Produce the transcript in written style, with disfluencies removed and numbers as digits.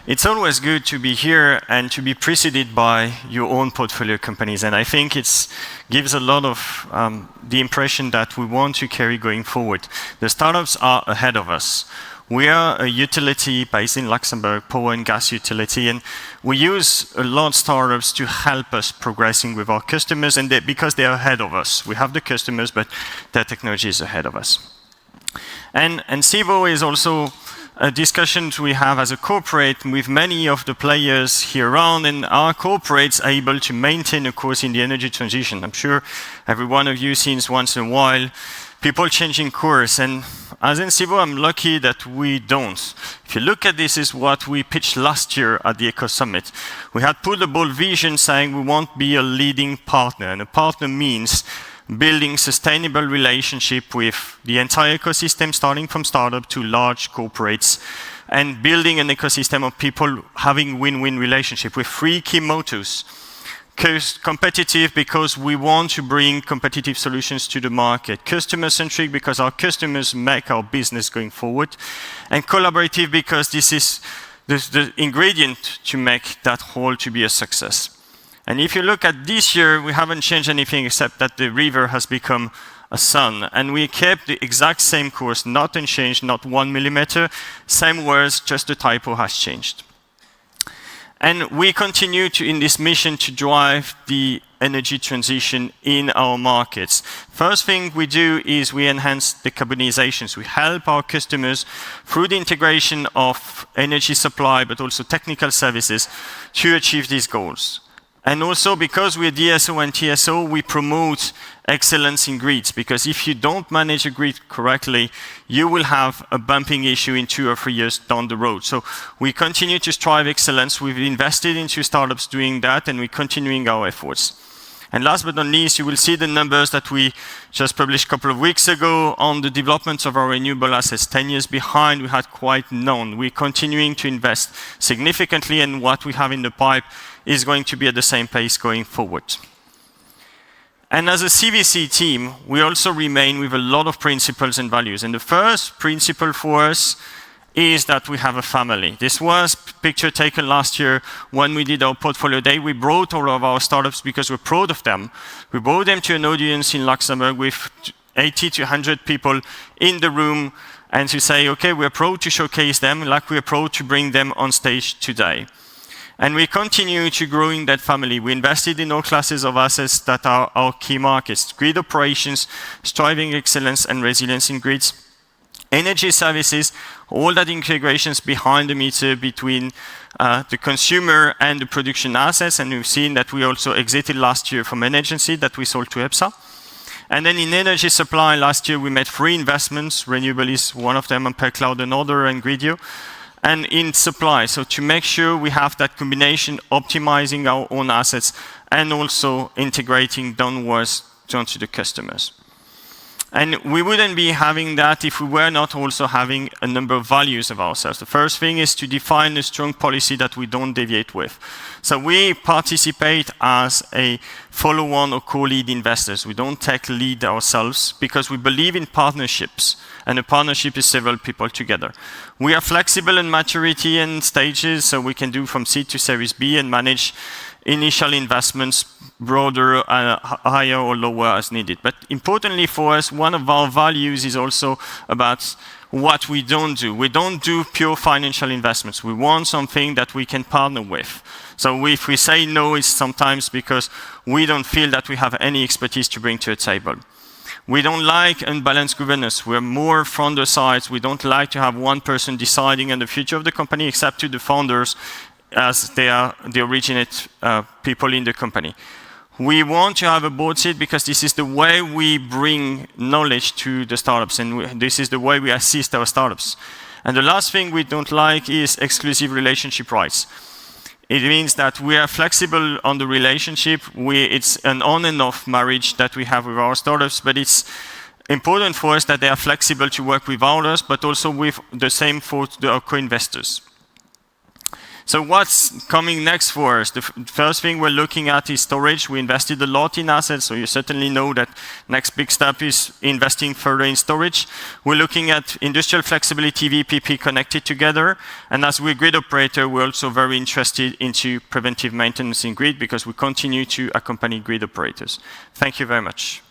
It's always good to be here and to be preceded by your own portfolio companies. And I think it gives a lot of the impression that we want to carry going forward. The startups are ahead of us. We are a utility based in Luxembourg, power and gas utility, and we use a lot of startups to help us progressing with our customers, and because they are ahead of us. We have the customers, but their technology is ahead of us. And Encevo is also a discussion we have as a corporate with many of the players here around, and our corporates are able to maintain a course in the energy transition. I'm sure every one of you sees once in a while people changing course, and as Encevo, I'm lucky that we don't. If you look at this, is what we pitched last year at the Ecosummit. We had put a bold vision saying we want to be a leading partner, and a partner means building sustainable relationship with the entire ecosystem, starting from startup to large corporates, and building an ecosystem of people having win-win relationship with three key mottos. Competitive, because we want to bring competitive solutions to the market. Customer-centric, because our customers make our business going forward. And collaborative, because this is the ingredient to make that whole to be a success. And if you look at this year, we haven't changed anything except that the river has become a sun. And we kept the exact same course, not unchanged, not 1 millimeter. Same words, just the typo has changed. And we continue in this mission to drive the energy transition in our markets. First thing we do is we enhance decarbonizations. We help our customers through the integration of energy supply, but also technical services to achieve these goals. And also, because we're DSO and TSO, we promote excellence in grids, because if you don't manage a grid correctly, you will have a bumping issue in 2 or 3 years down the road. So we continue to strive excellence. We've invested into startups doing that, and we're continuing our efforts. And last but not least, you will see the numbers that we just published a couple of weeks ago on the development of our renewable assets. 10 years behind, we had quite none. We're continuing to invest significantly, and what we have in the pipe is going to be at the same pace going forward. And as a CVC team, we also remain with a lot of principles and values. And the first principle for us is that we have a family. This was a picture taken last year when we did our portfolio day. We brought all of our startups because we're proud of them. We brought them to an audience in Luxembourg with 80 to 100 people in the room, and to say, okay, we're proud to showcase them, like we're proud to bring them on stage today. And we continue to grow in that family. We invested in all classes of assets that are our key markets: grid operations, striving excellence and resilience in grids, energy services, all that integrations behind the meter between the consumer and the production assets. And we've seen that we also exited last year from an agency that we sold to EPSA. And then in energy supply, last year we made 3 investments. Renewable is one of them, Ampere Cloud another, and Gridio. And in supply, so to make sure we have that combination, optimizing our own assets and also integrating downwards onto the customers. And we wouldn't be having that if we were not also having a number of values of ourselves. The first thing is to define a strong policy that we don't deviate with. So we participate as a follow-on or co-lead investors. We don't take lead ourselves because we believe in partnerships, and a partnership is several people together. We are flexible in maturity and stages, so we can do from seed to Series B and manage initial investments broader, higher or lower as needed. But importantly for us, one of our values is also about what we don't do. We don't do pure financial investments. We want something that we can partner with. So if we say no, it's sometimes because we don't feel that we have any expertise to bring to a table. We don't like unbalanced governance. We're more founder sides. We don't like to have one person deciding on the future of the company, except to the founders, as they are the originate people in the company. We want to have a board seat because this is the way we bring knowledge to the startups, and this is the way we assist our startups. And the last thing we don't like is exclusive relationship rights. It means that we are flexible on the relationship. It's an on and off marriage that we have with our startups, but it's important for us that they are flexible to work without us, but also with the same for our co-investors. So what's coming next for us? The first thing we're looking at is storage. We invested a lot in assets, so you certainly know that next big step is investing further in storage. We're looking at industrial flexibility, VPP connected together. And as we're a grid operator, we're also very interested into preventive maintenance in grid because we continue to accompany grid operators. Thank you very much.